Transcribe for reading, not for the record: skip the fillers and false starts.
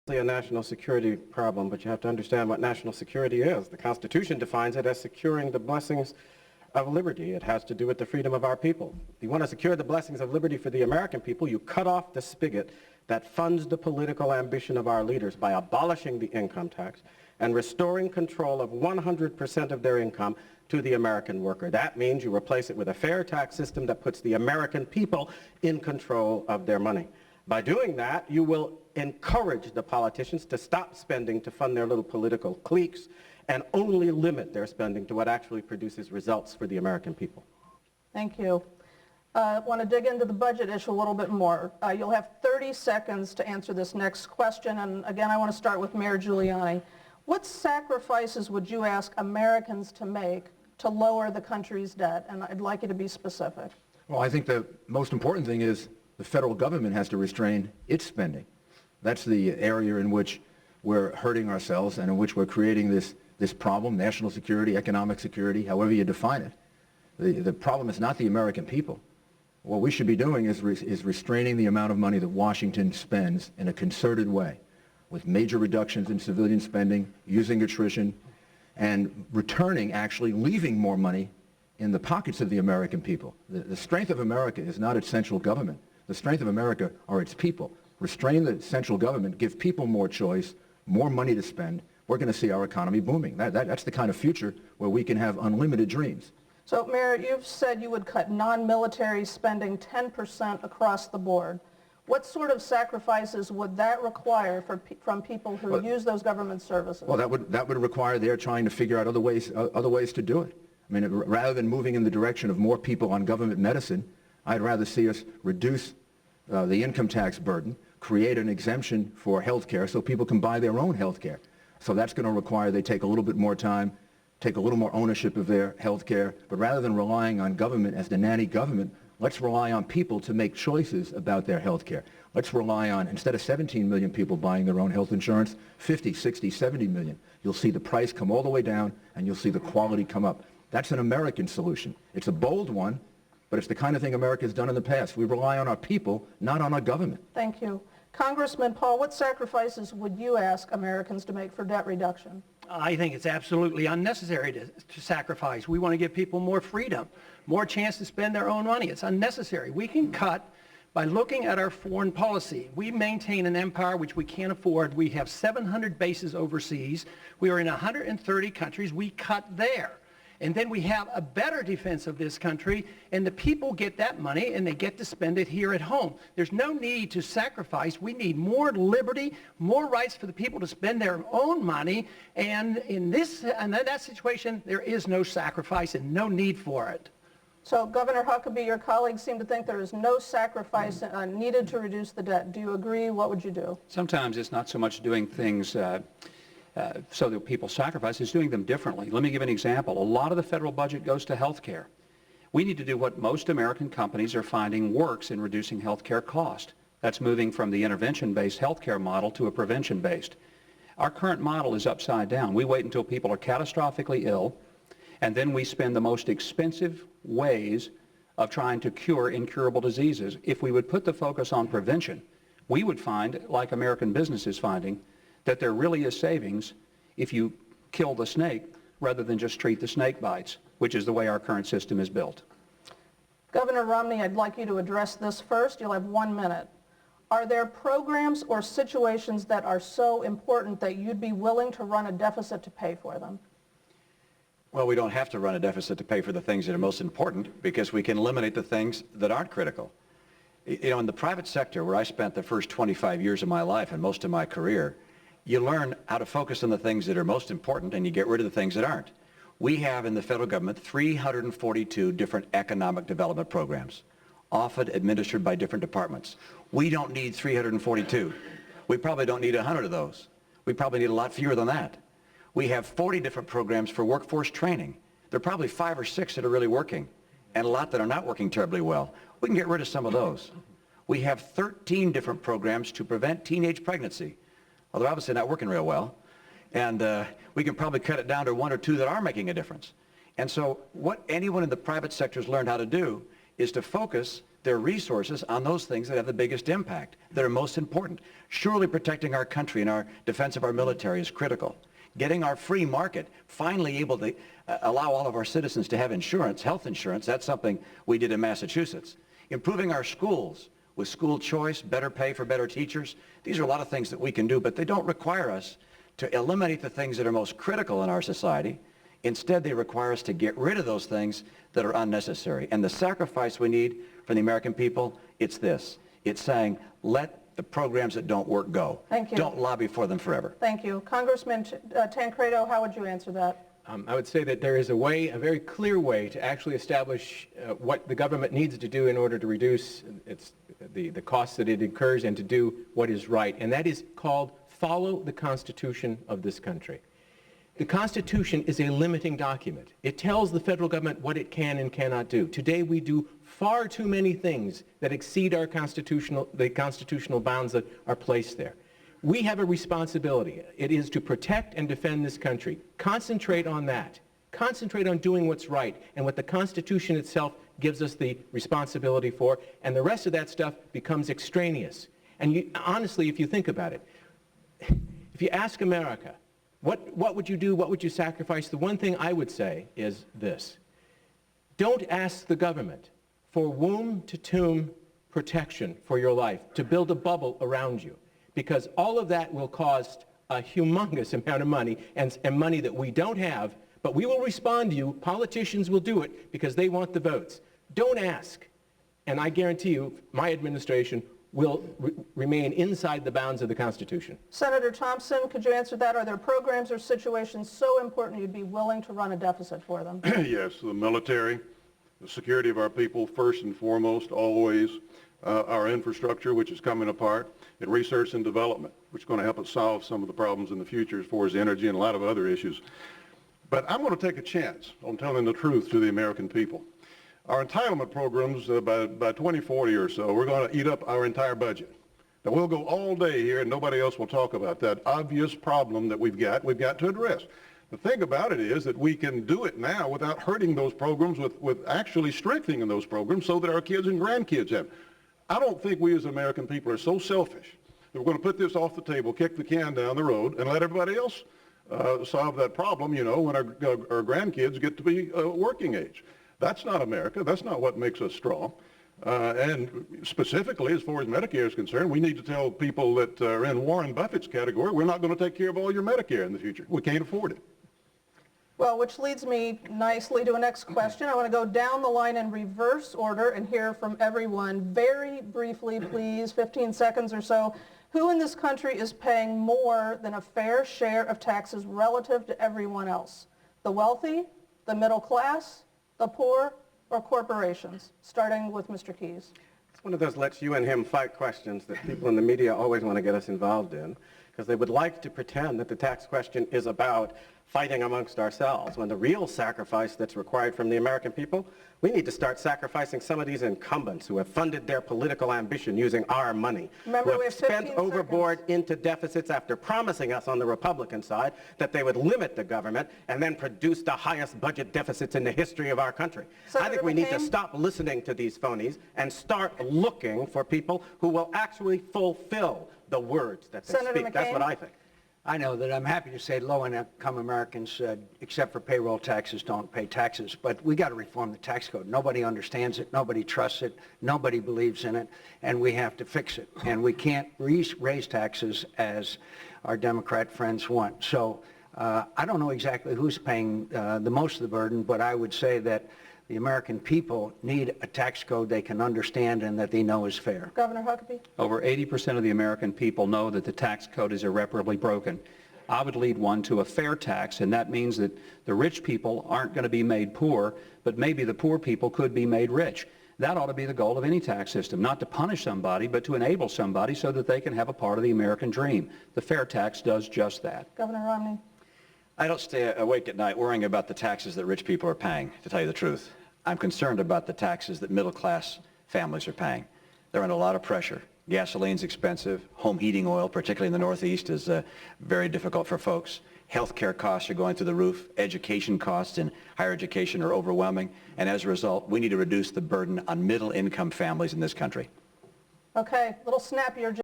a national security problem, but you have to understand what national security is. The Constitution defines it as securing the blessings of liberty. It has to do with the freedom of our people. If you want to secure the blessings of liberty for the American people, you cut off the spigot that funds the political ambition of our leaders by abolishing the income tax and restoring control of 100% of their income to the American worker. That means you replace it with a fair tax system that puts the American people in control of their money. By doing that, you will encourage the politicians to stop spending to fund their little political cliques and only limit their spending to what actually produces results for the American people. Thank you. I want to dig into the budget issue a little bit more. You'll have 30 seconds to answer this next question, and again, I want to start with Mayor Giuliani. What sacrifices would you ask Americans to make to lower the country's debt? And I'd like you to be specific. Well, I think the most important thing is the federal government has to restrain its spending. That's the area in which we're hurting ourselves and in which we're creating this problem, national security, economic security, however you define it. The problem is not the American people. What we should be doing is restraining the amount of money that Washington spends in a concerted way, with major reductions in civilian spending, using attrition, and returning, actually leaving more money in the pockets of the American people. The strength of America is not its central government. The strength of America are its people. Restrain the central government, give people more choice, more money to spend. We're going to see our economy booming. That's the kind of future where we can have unlimited dreams. So, Mayor, you've said you would cut non-military spending 10% across the board. What sort of sacrifices would that require from people who use those government services? Well, that would require their trying to figure out other ways to do it. I mean, rather than moving in the direction of more people on government medicine, I'd rather see us reduce the income tax burden, create an exemption for health care so people can buy their own health care. So that's going to require they take a little bit more time, take a little more ownership of their health care, but rather than relying on government as the nanny government, let's rely on people to make choices about their health care. Let's rely on, instead of 17 million people buying their own health insurance, 50, 60, 70 million. You'll see the price come all the way down and you'll see the quality come up. That's an American solution. It's a bold one, but it's the kind of thing America has done in the past. We rely on our people, not on our government. Thank you. Congressman Paul, what sacrifices would you ask Americans to make for debt reduction? I think it's absolutely unnecessary to sacrifice. We want to give people more freedom, more chance to spend their own money. It's unnecessary. We can cut by looking at our foreign policy. We maintain an empire which we can't afford. We have 700 bases overseas. We are in 130 countries. We cut there. And then we have a better defense of this country, and the people get that money, and they get to spend it here at home. There's no need to sacrifice. We need more liberty, more rights for the people to spend their own money, and in that situation, there is no sacrifice and no need for it. So, Governor Huckabee, your colleagues seem to think there is no sacrifice needed to reduce the debt. Do you agree? What would you do? Sometimes it's not so much doing things so that people sacrifice, is doing them differently. Let me give an example. A lot of the federal budget goes to health care. We need to do what most American companies are finding works in reducing health care cost. That's moving from the intervention-based health care model to a prevention-based. Our current model is upside down. We wait until people are catastrophically ill, and then we spend the most expensive ways of trying to cure incurable diseases. If we would put the focus on prevention, we would find, like American business is finding, that there really is savings if you kill the snake rather than just treat the snake bites, which is the way our current system is built. Governor Romney, I'd like you to address this first. You'll have 1 minute. Are there programs or situations that are so important that you'd be willing to run a deficit to pay for them? Well, we don't have to run a deficit to pay for the things that are most important because we can eliminate the things that aren't critical. You know, in the private sector, where I spent the first 25 years of my life and most of my career, you learn how to focus on the things that are most important and you get rid of the things that aren't. We have in the federal government 342 different economic development programs, often administered by different departments. We don't need 342. We probably don't need 100 of those. We probably need a lot fewer than that. We have 40 different programs for workforce training. There are probably 5 or 6 that are really working and a lot that are not working terribly well. We can get rid of some of those. We have 13 different programs to prevent teenage pregnancy. Well, they're obviously not working real well, and we can probably cut it down to 1 or 2 that are making a difference. And so what anyone in the private sector has learned how to do is to focus their resources on those things that have the biggest impact, that are most important. Surely protecting our country and our defense of our military is critical. Getting our free market finally able to allow all of our citizens to have insurance, health insurance, that's something we did in Massachusetts. Improving our schools with school choice, better pay for better teachers. These are a lot of things that we can do, but they don't require us to eliminate the things that are most critical in our society. Instead, they require us to get rid of those things that are unnecessary. And the sacrifice we need from the American people, it's this. It's saying, let the programs that don't work go. Thank you. Don't lobby for them forever. Thank you. Congressman Tancredo, how would you answer that? I would say that there is a way, a very clear way, to actually establish what the government needs to do in order to reduce the costs that it incurs and to do what is right. And that is called follow the Constitution of this country. The Constitution is a limiting document. It tells the federal government what it can and cannot do. Today we do far too many things that exceed the constitutional bounds that are placed there. We have a responsibility. It is to protect and defend this country. Concentrate on that. Concentrate on doing what's right and what the Constitution itself gives us the responsibility for, and the rest of that stuff becomes extraneous. And honestly, if you think about it, if you ask America, what would you do, what would you sacrifice, the one thing I would say is this. Don't ask the government for womb-to-tomb protection for your life, to build a bubble around you, because all of that will cost a humongous amount of money, and money that we don't have, but we will respond to you. Politicians will do it because they want the votes. Don't ask, and I guarantee you my administration will remain inside the bounds of the Constitution. Senator Thompson, could you answer that? Are there programs or situations so important you'd be willing to run a deficit for them? Yes, the military, the security of our people first and foremost, always. Our infrastructure, which is coming apart, and research and development, which is going to help us solve some of the problems in the future as far as energy and a lot of other issues. But I'm going to take a chance on telling the truth to the American people. Our entitlement programs, by 2040 or so, we're going to eat up our entire budget. Now, we'll go all day here and nobody else will talk about that obvious problem that we've got to address. The thing about it is that we can do it now without hurting those programs, with actually strengthening those programs so that our kids and grandkids have. I don't think we as American people are so selfish that we're going to put this off the table, kick the can down the road, and let everybody else solve that problem, when our grandkids get to be working age. That's not America. That's not what makes us strong. And specifically, as far as Medicare is concerned, we need to tell people that are in Warren Buffett's category, we're not going to take care of all your Medicare in the future. We can't afford it. Well, which leads me nicely to a next question. I want to go down the line in reverse order and hear from everyone. Very briefly, please, 15 seconds or so. Who in this country is paying more than a fair share of taxes relative to everyone else? The wealthy, the middle class, the poor, or corporations? Starting with Mr. Keyes. It's one of those let's you and him fight questions that people in the media always want to get us involved in, because they would like to pretend that the tax question is about fighting amongst ourselves, when the real sacrifice that's required from the American people, we need to start sacrificing some of these incumbents who have funded their political ambition using our money, Remember, who we have have 15 spent overboard seconds. into deficits after promising us on the Republican side that they would limit the government and then produce the highest budget deficits in the history of our country. Senator I think we need to McCain? stop listening to these phonies and start looking for people who will actually fulfill the words that they Senator speak. That's McCain? what I think. I know that I'm happy to say low-income Americans, except for payroll taxes, don't pay taxes. But we got to reform the tax code. Nobody understands it. Nobody trusts it. Nobody believes in it. And we have to fix it. And we can't raise taxes as our Democrat friends want. So I don't know exactly who's paying the most of the burden, but I would say that the American people need a tax code they can understand and that they know is fair. Governor Huckabee? Over 80% of the American people know that the tax code is irreparably broken. I would lead one to a fair tax, and that means that the rich people aren't going to be made poor, but maybe the poor people could be made rich. That ought to be the goal of any tax system, not to punish somebody, but to enable somebody so that they can have a part of the American dream. The fair tax does just that. Governor Romney? I don't stay awake at night worrying about the taxes that rich people are paying, to tell you the truth. I'm concerned about the taxes that middle-class families are paying. They're under a lot of pressure. Gasoline's expensive. Home heating oil, particularly in the Northeast, is very difficult for folks. Healthcare costs are going through the roof. Education costs in higher education are overwhelming. And as a result, we need to reduce the burden on middle-income families in this country. Okay, a little snappier.